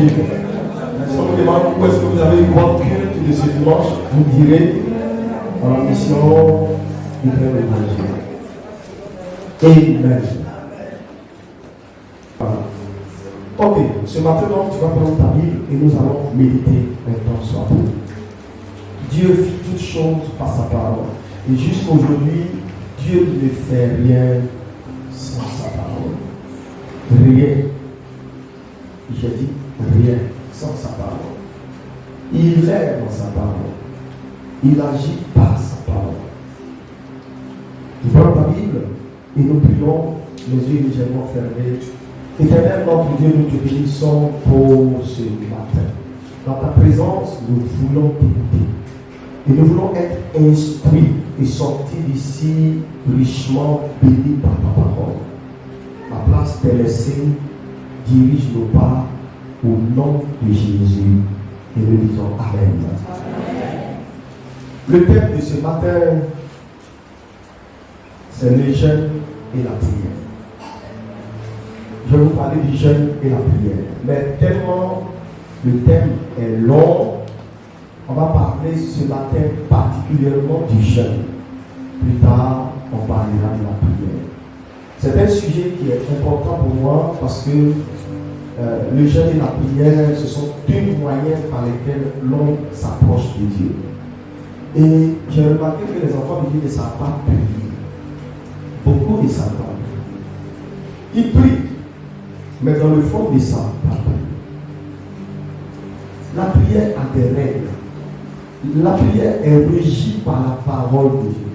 l'évangile. Si on vous demande où est-ce que vous avez une grande culte de ce dimanche, vous direz dans la mission du Père l'évangile. Amen. Voilà. Ok, ce matin donc tu vas prendre ta Bible et nous allons méditer maintenant sur la Bible. Dieu fit toutes choses par sa parole. Et jusqu'aujourd'hui, Dieu ne fait rien sans sa parole. Rien. J'ai dit rien sans sa parole. Il est dans sa parole. Il agit par sa parole. Tu prends ta Bible et nous prions, les yeux légèrement fermés. Éternel notre Dieu, nous te bénissons pour ce matin. Dans ta présence, nous voulons t'écouter. Et nous voulons être instruits et sortir d'ici richement bénis par ta parole. La place t'est laissée, dirige nos pas au nom de Jésus. Et nous disons Amen. Le thème de ce matin, c'est le jeûne et la prière. Je vais vous parler du jeûne et la prière. Mais tellement le thème est long, on va parler ce matin particulièrement du jeûne. Plus tard, on parlera de la prière. C'est un sujet qui est important pour moi parce que le jeûne et la prière, ce sont deux moyens par lesquels l'homme s'approche de Dieu. Et j'ai remarqué que les enfants de Dieu ne savent pas prier. Beaucoup ne savent pas. Ils prient, mais dans le fond, ils ne savent pas prier. La prière a des règles. La prière est régie par la parole de Dieu.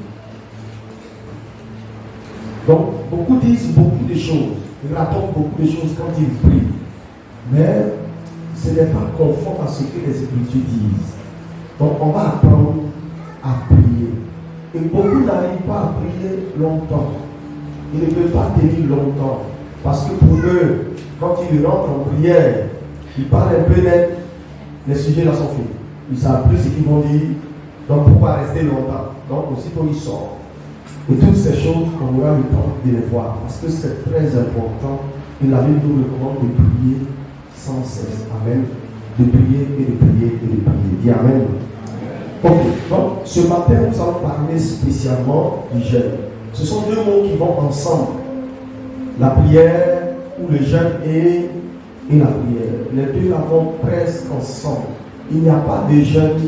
Donc, beaucoup disent beaucoup de choses. Ils racontent beaucoup de choses quand ils prient. Mais ce n'est pas conforme à ce que les Écritures disent. Donc, on va apprendre à prier. Et beaucoup n'arrivent pas à prier longtemps. Ils ne peuvent pas tenir longtemps. Parce que pour eux, quand ils rentrent en prière, ils parlent un peu net, les sujets là sont faits. Ils ne savent plus ce qu'ils vont dire. Donc pourquoi rester longtemps? Donc aussitôt ils sortent. Et toutes ces choses, on aura le temps de les voir. Parce que c'est très important. Et la Bible nous recommande de prier sans cesse. Amen. De prier et de prier et de prier. Dis Amen. Ok. Donc ce matin, nous allons parler spécialement du jeûne. Ce sont deux mots qui vont ensemble. La prière ou le jeûne et la prière. Les deux là vont presque ensemble. Il n'y a pas de jeûne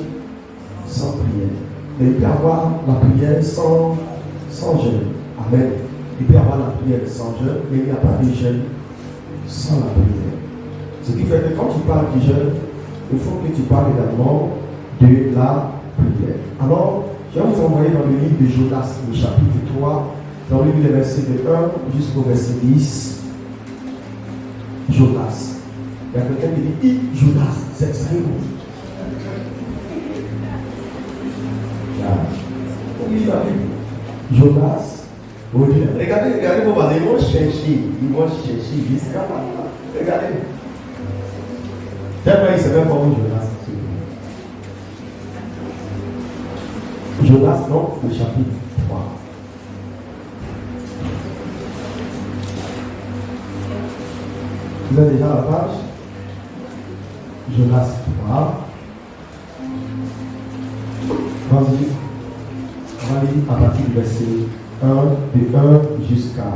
sans prière. Mais il peut y avoir la prière sans jeûne. Amen. Il peut y avoir la prière sans jeûne, mais il n'y a pas de jeûne sans la prière. Ce qui fait que quand tu parles du jeûne, il faut que tu parles également de la prière. Alors, je vais vous envoyer dans le livre de Jonas, le chapitre 3, dans le livre des versets de 1 jusqu'au verset 10. Jonas. Il y a quelqu'un qui dit Jonas, c'est ça. Oui, la Bible. Jonas. Regardez vos valeurs, ils vont chercher jusqu'à là. Regardez. Tellement il ne sait même pas où Jonas. Jonas, donc, le chapitre 3. Vous avez déjà la page? Jonas 3. Vas-y. On va lire à partir du verset 1, de 1 jusqu'à.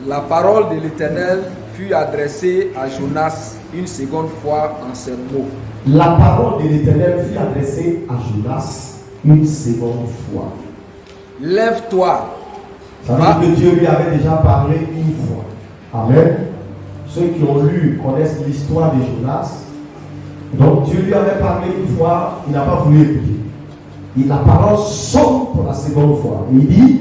La parole de l'Éternel fut adressée à Jonas une seconde fois en ces mots. La parole de l'Éternel fut adressée à Jonas une seconde fois. Lève-toi. Ça veut dire que Dieu lui avait déjà parlé une fois. Amen. Ceux qui ont lu connaissent l'histoire de Jonas. Donc Dieu lui avait parlé une fois, il n'a pas voulu écouter. Et la parole sonne pour la seconde fois. Et il dit,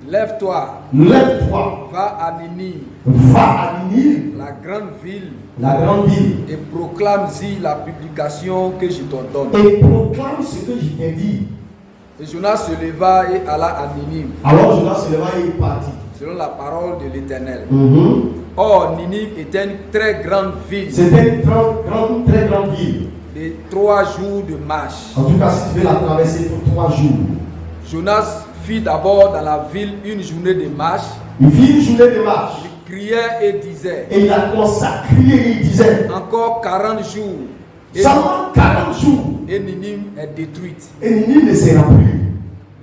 lève-toi. Lève-toi. Va à Ninive. Va à Ninive. La grande ville. La grande ville. Et proclame-y la publication que je t'ordonne. Et proclame ce que je t'ai dit. Et Jonas se leva et alla à Ninive. Alors Jonas se leva et il partit. Selon la parole de l'Éternel. Or, Ninive était une très grande ville. C'était une très grande ville. De 3 jours de marche. En tout cas, si tu veux la traverser, il faut 3 jours. Jonas fit d'abord dans la ville une journée de marche. Il fit une journée de marche. Il criait et disait, Et il a commencé à crier et il disait, encore 40 jours seulement 40 jours, et Ninive est détruite. et Ninive ne sera plus.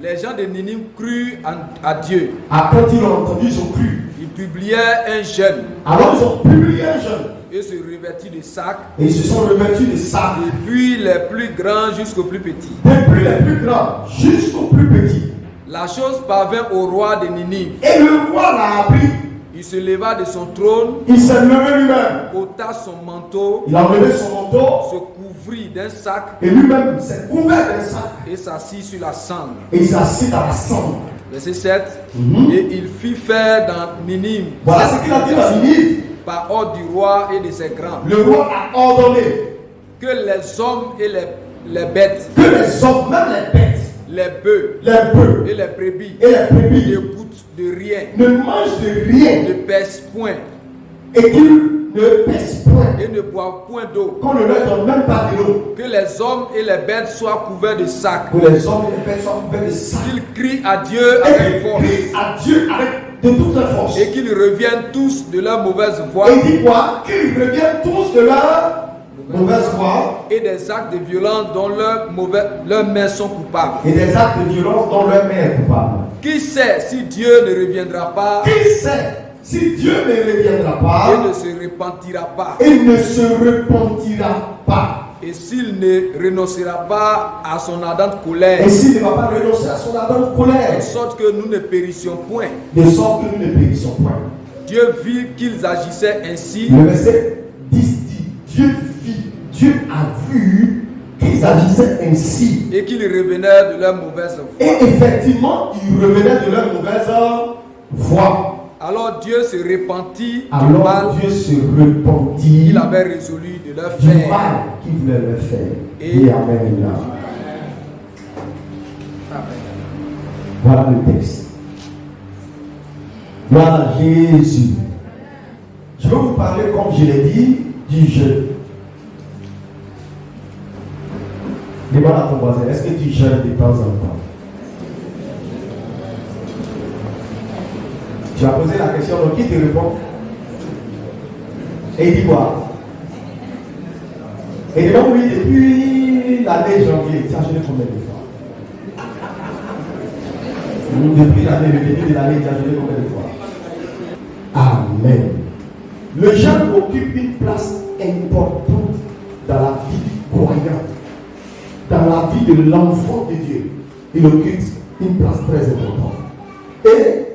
Les gens de Ninive crurent à Dieu. Quand ils l'ont entendu, ils ont cru. Ils publiaient un jeûne Alors ils ont publié un jeûne. et se revêtirent de sacs, Et ils se sont revêtus de sacs. depuis les plus grands jusqu'aux plus petits. Depuis les plus grands jusqu'aux plus petits. La chose parvint au roi de Ninive. Et le roi l'a appris. Il se leva de son trône, Il s'est levé lui-même. ôta son manteau, Il a enlevé son manteau. se couvrit d'un sac Et lui-même s'est couvert d'un sac. et s'assit sur la cendre. Et il s'est assis dans la cendre. Verset 7. Mhm. Et il fit faire dans Ninive, Voilà ce qu'il a dit dans Ninive. par ordre du roi et de ses grands, Le roi a ordonné que les hommes et les bêtes, que les hommes, même les bêtes, les bœufs les bœufs et les brebis et les ne brebis goûtent de rien, ne mangent de rien ne pèsent point et qu'ils ne pèsent point, et ne boivent point d'eau. qu'on ne leur donne même pas de l'eau. Que les hommes et les bêtes soient couverts de sacs. Que les hommes et les bêtes soient couverts de sacs. Qu'ils crient à Dieu Et avec qu'ils force. crient à Dieu avec de toute leur force. Et qu'ils reviennent tous de leur mauvaise voie Et il dit quoi? Qu'ils reviennent tous de leur mauvaise voie et des actes de violence dont leurs mains sont coupables. et des actes de violence dont leur main est coupable. Qui sait si Dieu ne reviendra pas Qui sait si Dieu ne reviendra pas et ne se repentira pas, et ne se repentira pas, et s'il ne renoncera pas à son ardente colère, et s'il ne va pas renoncer à son ardente colère, de sorte que nous ne périssions point. de sorte que nous ne périssons point. Dieu vit qu'ils agissaient ainsi Le verset 10 dit, Dieu a vu qu'ils agissaient ainsi. et qu'ils revenaient de leur mauvaise Et voie. effectivement, ils revenaient de leur mauvaise voie. Alors Dieu se repentit du mal Alors Dieu se repentit qu'il avait résolu de leur du faire. mal qu'il voulait leur faire. Et- Et Amen. Voilà le texte. Gloire à Jésus. Je vais vous parler, comme je l'ai dit, du jeûne. Demande à ton voisin, est-ce que tu jeûnes de temps en temps? Tu as posé la question, donc qui te répond? Et il dit quoi? Et il dit oui, depuis l'année janvier, tu as jeûné combien de fois? Depuis l'année, le début de l'année, tu as jeûné combien de fois? Amen. Le jeûne occupe une place importante dans la vie du croyant, dans la vie de l'enfant de Dieu. Il occupe une place très importante. Et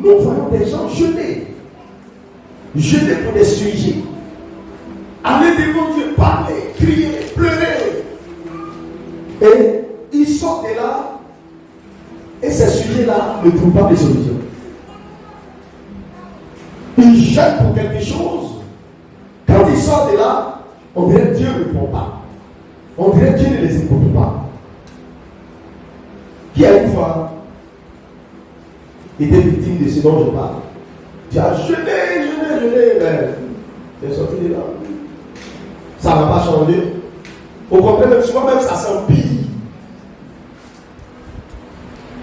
nous voyons des gens jeûner pour des sujets, aller devant Dieu, parler, crier, pleurer. Et ils sortent de là, et ces sujets-là ne trouvent pas de solution. Ils jeûnent pour quelque chose. Quand ils sortent de là, on dirait que Dieu ne répond pas. On dirait que Dieu ne les écoute pas. Qui a une fois été victime de ce dont je parle? Tu as jeûné, mais tu es sorti de là. Ça n'a pas changé. Au contraire, même souvent, même ça s'empire.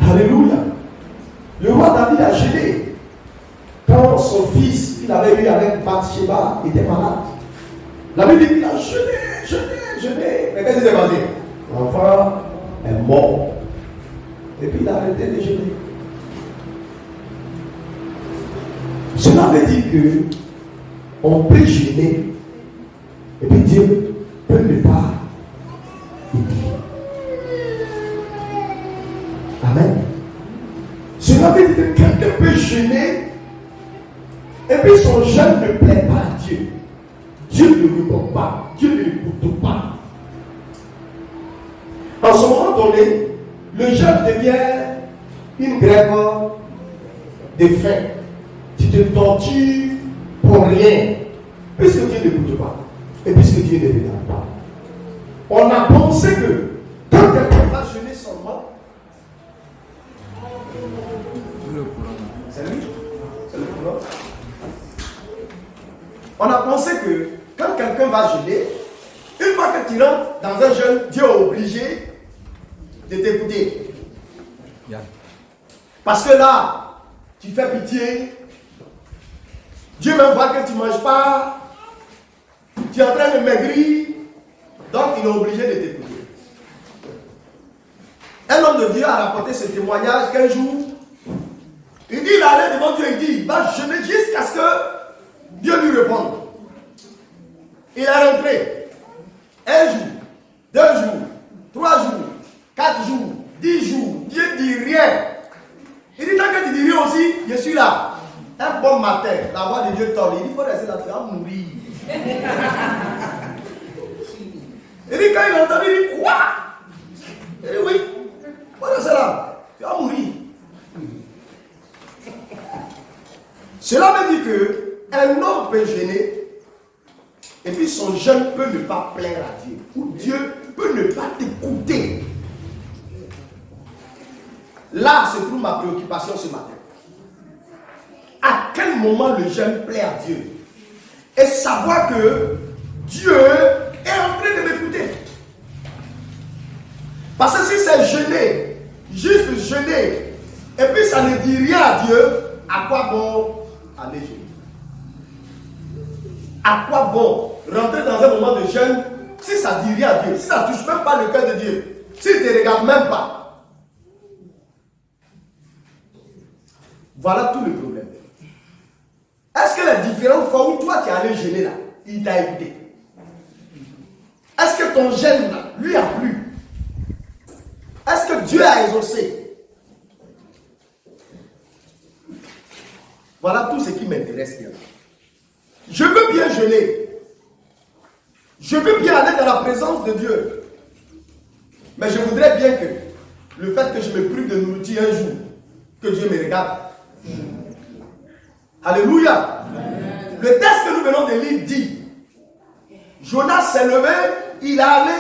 Alléluia. Le roi David a jeûné. Quand son fils, qu'il avait eu avec Bathsheba, était malade. La Bible dit qu'il a jeûné. Mais qu'est-ce qui s'est passé? L'enfant est mort. Et puis il a arrêté de jeûner. Cela veut dire que on peut jeûner et puis Dieu peut ne pas oublier. Amen. Cela veut dire que quelqu'un peut jeûner et puis son jeûne ne plaît pas à Dieu. Dieu ne répond pas. Dieu ne l'écoute pas. En ce moment donné, le jeûne devient une grève de faim. Tu te tortures pour rien. Puisque Dieu ne l'écoute pas. Et puisque Dieu ne regarde pas. On a pensé que quand quelqu'un va jeûner seulement, c'est lui. C'est le courant. On a pensé que quand quelqu'un va jeûner, une fois que tu rentres dans un jeûne, Dieu est obligé de t'écouter. Yeah. Parce que là, tu fais pitié Dieu même voit que tu ne manges pas, tu es en train de maigrir, donc il est obligé de t'écouter. Un homme de Dieu a rapporté ce témoignage qu'un jour, il dit, il allait devant Dieu, il dit, il va jeûner jusqu'à ce que Dieu lui réponde. Il est rentré. 1 jour, 2 jours, 3 jours, 4 jours, 10 jours, Dieu ne dit rien. Il dit, tant que tu dis rien aussi, je suis là. Un bon matin, la voix de Dieu tombe. Il dit, il faut rester là, tu vas mourir. Il dit, quand il entend, il dit, quoi? Il dit, oui, il faut rester là, tu vas mourir. Cela veut dire qu'un homme peut jeûner et puis son jeûne peut ne pas plaire à Dieu. Ou Dieu peut ne pas t'écouter. Là se trouve ma préoccupation ce matin. À quel moment le jeûne plaît à Dieu? Et savoir que Dieu est en train de m'écouter. Parce que si c'est jeûner, juste jeûner, et puis ça ne dit rien à Dieu, à quoi bon aller jeûner? À quoi bon rentrer dans un moment de jeûne si ça ne dit rien à Dieu, si ça ne touche même pas le cœur de Dieu, s'il ne te regarde même pas? Voilà tout le problème. Est-ce que les différentes fois où toi tu es allé jeûner là, il t'a écouté? Est-ce que ton jeûne là, lui a plu? Est-ce que Dieu a exaucé? Voilà tout ce qui m'intéresse bien. Je veux bien jeûner. Je veux bien aller dans la présence de Dieu. Mais je voudrais bien que le fait que je me prive de nourriture un jour, que Dieu me regarde. Alléluia. Le texte que nous venons de lire dit, Jonas s'est levé, il est allé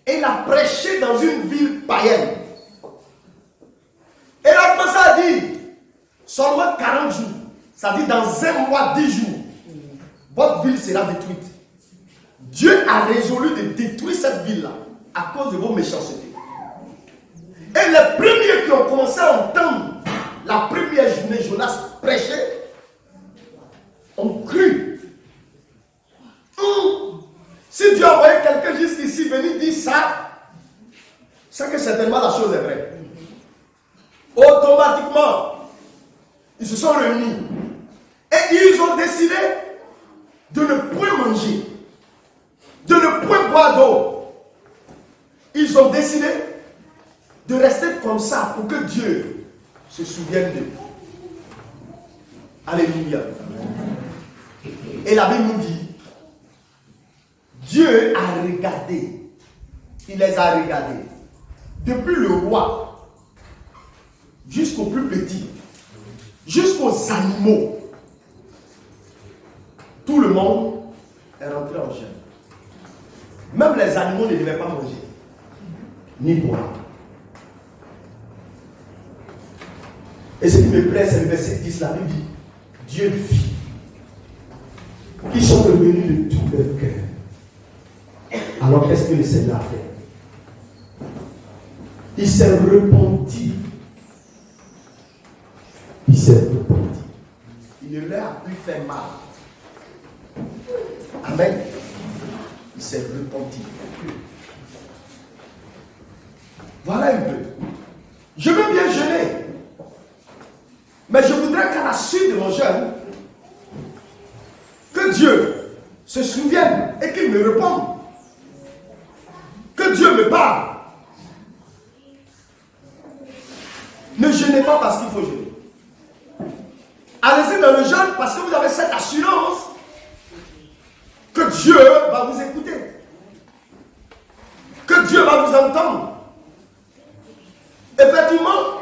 et il a prêché dans une ville païenne. Et il a commencé à dire, seulement 40 jours, ça dit dans un mois, 10 jours, votre ville sera détruite. Dieu a résolu de détruire cette ville-là à cause de vos méchancetés. Et les premiers qui ont commencé à entendre la première journée Jonas prêcher ont cru. Si Dieu a envoyé quelqu'un jusqu'ici venir dire ça, c'est que certainement la chose est vraie. Automatiquement, ils se sont réunis et ils ont décidé de ne point manger, de ne point boire d'eau. Ils ont décidé de rester comme ça pour que Dieu se souvienne d'eux. Alléluia. Et la Bible nous dit, Dieu a regardé, il les a regardés, depuis le roi jusqu'au plus petit, jusqu'aux animaux. Tout le monde est rentré en jeûne. Même les animaux ne devaient pas manger, ni boire. Et ce qui me plaît, c'est le verset 10, la Bible dit, Dieu vit qu'ils sont revenus de tout leur cœur. Alors qu'est-ce que le Seigneur a fait? Il s'est repenti. Il s'est repenti. Il ne leur a plus fait mal. Amen. Il s'est repenti. Voilà un peu. Je veux bien jeûner. Mais je voudrais qu'à la suite de mon jeûne, que Dieu se souvienne et qu'il me réponde. Que Dieu me parle. Ne jeûnez pas parce qu'il faut jeûner. Allez-y dans le jeûne parce que vous avez cette assurance que Dieu va vous écouter. Que Dieu va vous entendre. Effectivement,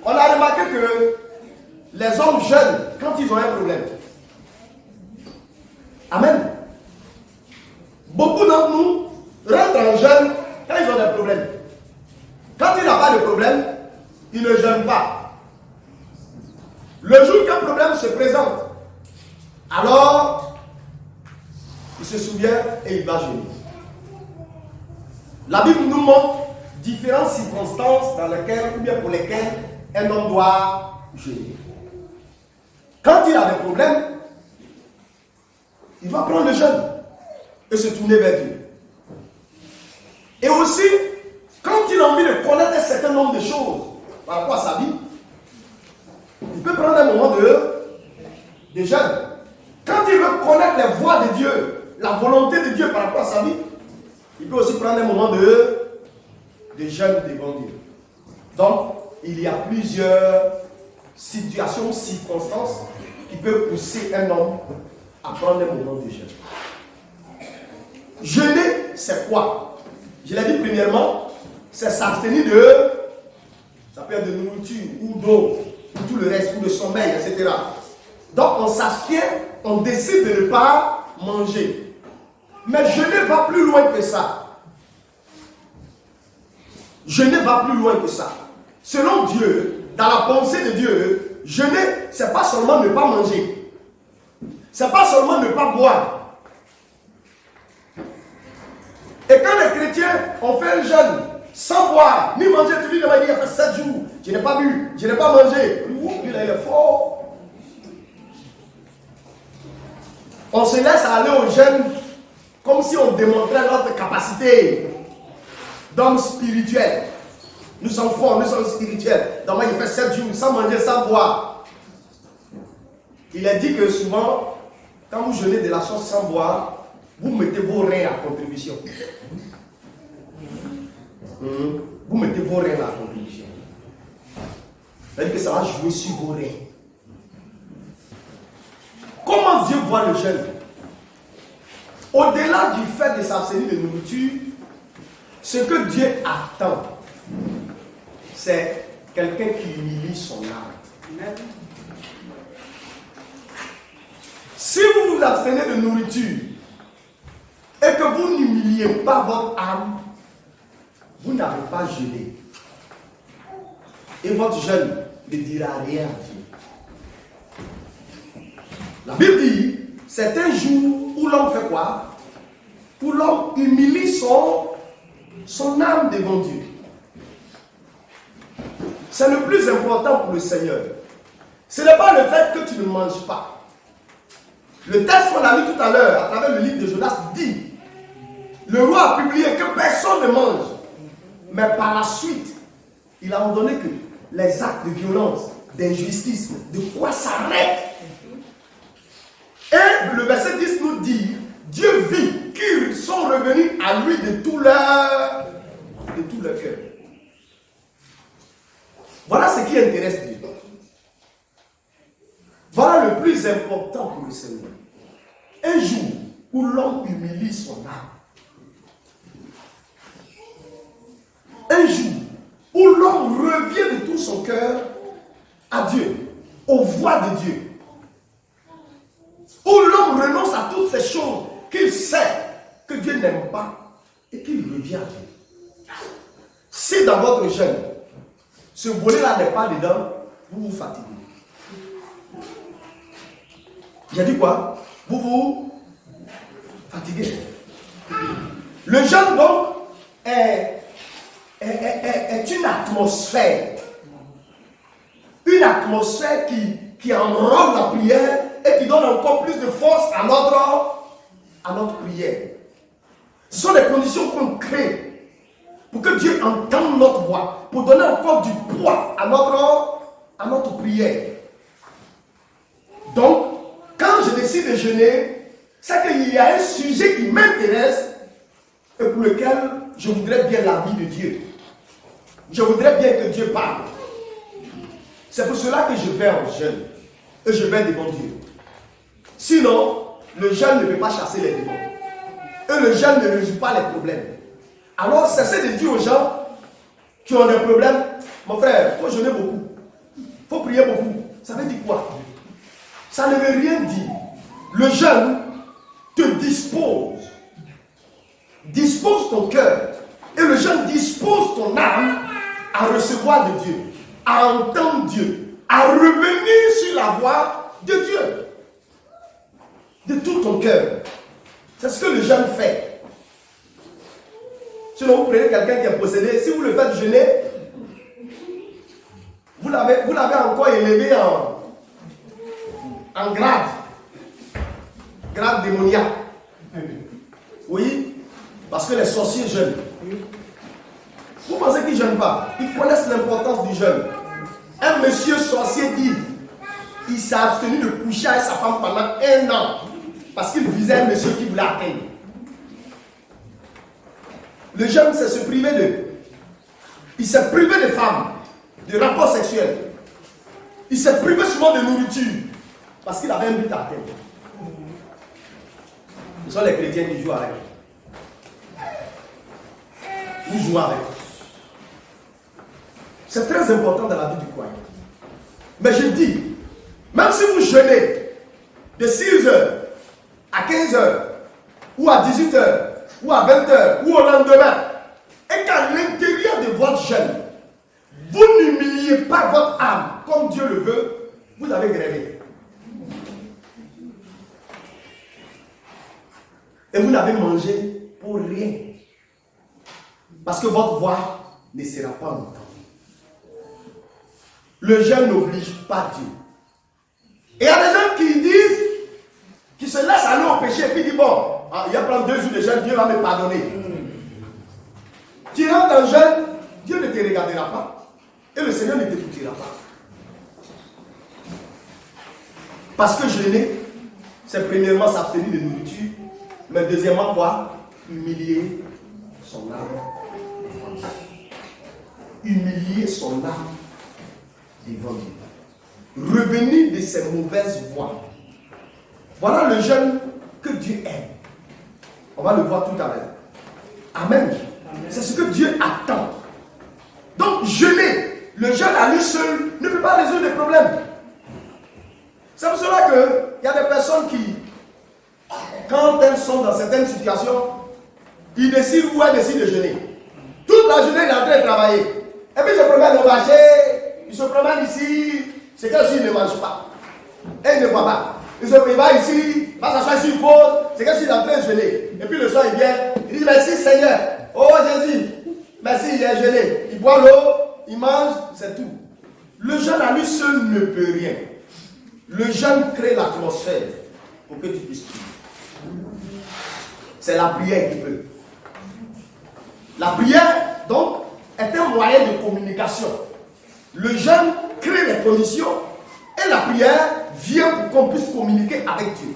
on a remarqué que les hommes jeunes, quand ils ont un problème, amen, beaucoup d'entre nous rentrent en jeûne quand ils ont des problèmes. Quand il n'a pas de problème, il ne jeûne pas. Le jour qu'un problème se présente, alors il se souvient et il va jeûner. La Bible nous montre différentes circonstances dans lesquelles, ou bien pour lesquelles, un homme doit jeûner. Quand Quand il a des problèmes, il va prendre le jeûne et se tourner vers Dieu. Et aussi, quand il a envie de connaître un certain nombre de choses par rapport à sa vie, il peut prendre un moment de jeûne. Quand il veut connaître les voies de Dieu, la volonté de Dieu par rapport à sa vie, il peut aussi prendre un moment de jeûne devant Dieu. Donc, il y a plusieurs situations, circonstances qui peuvent pousser un homme à prendre un moment de jeûne. Jeûner, c'est quoi? Je l'ai dit premièrement, c'est s'abstenir ça peut être de nourriture ou d'eau, ou tout le reste, ou de sommeil, etc. Donc on s'abstient, on décide de ne pas manger. Mais jeûner va plus loin que ça. Jeûner va plus loin que ça. Selon Dieu, dans la pensée de Dieu, jeûner, c'est pas seulement ne pas manger. C'est pas seulement ne pas boire. Et quand les chrétiens ont fait un jeûne sans boire, ni manger, tu lui demandes, il a fait 7 jours, je n'ai pas bu, je n'ai pas mangé. Lui, il est fort. On se laisse aller au jeûne comme si on démontrait notre capacité d'homme spirituel. Nous sommes forts, nous sommes spirituels. Donc moi, il fait 7 jours sans manger, sans boire. Il a dit que souvent, quand vous jeûnez de la sauce sans boire, vous mettez vos reins à contribution. Vous mettez vos reins à contribution. C'est-à-dire que ça va jouer sur vos reins. Comment Dieu voit le jeûne? Au-delà du fait de s'abstenir de nourriture, ce que Dieu attend, c'est quelqu'un qui humilie son âme. Si vous vous abstenez de nourriture et que vous n'humiliez pas votre âme, vous n'avez pas jeûné. Et votre jeûne ne dira rien à Dieu. La Bible dit, c'est un jour où l'homme fait quoi? Où l'homme humilie son âme devant Dieu. C'est le plus important pour le Seigneur. Ce n'est pas le fait que tu ne manges pas. Le texte qu'on a lu tout à l'heure, à travers le livre de Jonas, dit, le roi a publié que personne ne mange. Mais par la suite, il a ordonné que les actes de violence, d'injustice, de quoi s'arrêtent. Et le verset 10 nous dit, Dieu vit qu'ils sont revenus à lui de tout leur cœur. Voilà ce qui intéresse Dieu. Voilà le plus important pour le Seigneur. Un jour où l'homme humilie son âme. Un jour où l'homme revient de tout son cœur à Dieu, aux voies de Dieu. Où l'homme renonce à toutes ces choses qu'il sait que Dieu n'aime pas et qu'il revient à Dieu. Si dans votre jeûne, ce volet-là n'est pas dedans, vous vous fatiguez. J'ai dit quoi? Vous vous fatiguez. Le jeûne donc est une atmosphère. Une atmosphère qui enrobe la prière et qui donne encore plus de force à notre prière. Ce sont des conditions qu'on crée pour que Dieu entende notre voix, pour donner encore du poids à notre prière. Donc, quand je décide de jeûner, c'est qu'il y a un sujet qui m'intéresse et pour lequel je voudrais bien la vie de Dieu. Je voudrais bien que Dieu parle. C'est pour cela que je vais en jeûne et je vais devant Dieu. Sinon, le jeûne ne peut pas chasser les démons. Et le jeûne ne résout pas les problèmes. Alors, cessez de dire aux gens qui ont des problèmes, mon frère, il faut jeûner beaucoup. Il faut prier beaucoup. Ça veut dire quoi? Ça ne veut rien dire. Le jeûne te dispose. Dispose ton cœur. Et le jeûne dispose ton âme à recevoir de Dieu, à entendre Dieu, à revenir sur la voie de Dieu. De tout ton cœur. C'est ce que le jeûne fait. Sinon, vous prenez quelqu'un qui est possédé, si vous le faites jeûner, vous l'avez encore élevé en grade. Grade démoniaque. Oui, parce que les sorciers jeûnent. Vous pensez qu'ils ne jeûnent pas? Ils connaissent l'importance du jeûne. Un monsieur sorcier dit, il s'est abstenu de coucher avec sa femme pendant 1 an. Parce qu'il visait un monsieur qui voulait atteindre. Le jeûne, c'est se priver d'eux. Il s'est privé de femmes, de rapports sexuels. Il s'est privé souvent de nourriture. Parce qu'il avait un but à atteindre. Ce sont les chrétiens qui jouent avec. Nous jouons avec. C'est très important dans la vie du croyant. Mais je dis, même si vous jeûnez de 6h à 15h, ou à 18h, ou à 20h, ou au lendemain, et qu'à l'intérieur de votre jeûne, vous n'humiliez pas votre âme comme Dieu le veut, vous avez grévé. Et vous n'avez mangé pour rien. Parce que votre voix ne sera pas entendue. Le jeûne n'oblige pas Dieu. Et il y a des gens qui disent, qui se laissent aller au péché et puis disent, bon, il y a prendre 2 jours de jeûne, Dieu va me pardonner. Tu rentres en jeûne, Dieu ne te regardera pas. Et le Seigneur ne t'écoutera pas. Parce que jeûner, c'est premièrement s'abstenir de nourriture, mais deuxièmement quoi? Humilier son âme. Humilier son âme devant Dieu. Revenir de ses mauvaises voies. Voilà le jeûne que Dieu aime. On va le voir tout à l'heure. Amen. C'est ce que Dieu attend. Donc jeûner, le jeûne à lui seul ne peut pas résoudre les problèmes. C'est pour cela qu'il y a des personnes qui, quand elles sont dans certaines situations, ils décident ou elles décident de jeûner. Toute la journée, il est en train de travailler. Et puis il se promène au marché, il se promène ici, c'est comme s'il ne mange pas. Et il ne boit pas. Il va ici, va s'asseoir ici, il pose, c'est comme s'il est en train de jeûner. Et puis le soir, il vient, il dit merci Seigneur. Oh Jésus, merci, il est jeûné. Il boit l'eau, il mange, c'est tout. Le jeûne à lui seul ne peut rien. Le jeûne crée l'atmosphère pour que tu puisses prier. C'est la prière qui peut. La prière, donc, est un moyen de communication. Le jeûne crée les conditions et la prière vient pour qu'on puisse communiquer avec Dieu.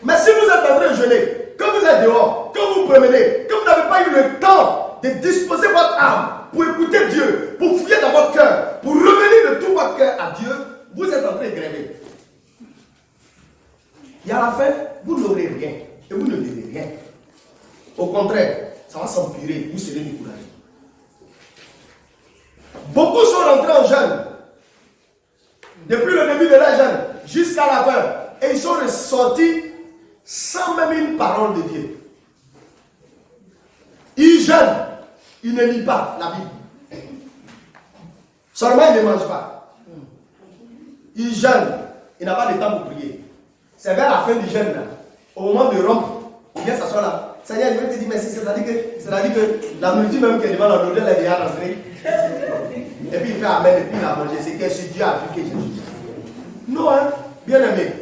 Mais si vous êtes en train de jeûner, que vous êtes dehors, que vous promenez, que vous n'avez pas eu le temps de disposer votre âme pour écouter Dieu, pour fouiller dans votre cœur, pour revenir de tout votre cœur à Dieu, vous êtes en train de gréver. Et à la fin, vous n'aurez rien et vous ne verrez rien. Au contraire, ça va s'empirer, vous serez découragés. Beaucoup sont rentrés en jeûne, depuis le début de la jeûne jusqu'à la fin, et ils sont ressortis sans même une parole de Dieu. Ils jeûnent, ils ne lisent pas la Bible. Seulement ils ne mangent pas. Ils jeûnent, ils n'ont pas de temps pour prier. C'est vers la fin du jeûne, là, au moment de rompre, il vient s'asseoir là. Seigneur, je vais te dire merci, c'est-à-dire que la nourriture même qui est devant la nourriture, elle est déjà rentrée. Et puis il fait amen, et puis il a mangé. C'est que ce Dieu a appliqué Jésus. Non, hein, bien aimé.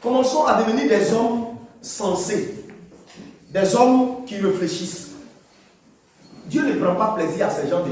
Commençons à devenir des hommes sensés, des hommes qui réfléchissent. Dieu ne prend pas plaisir à ces gens de jeûne.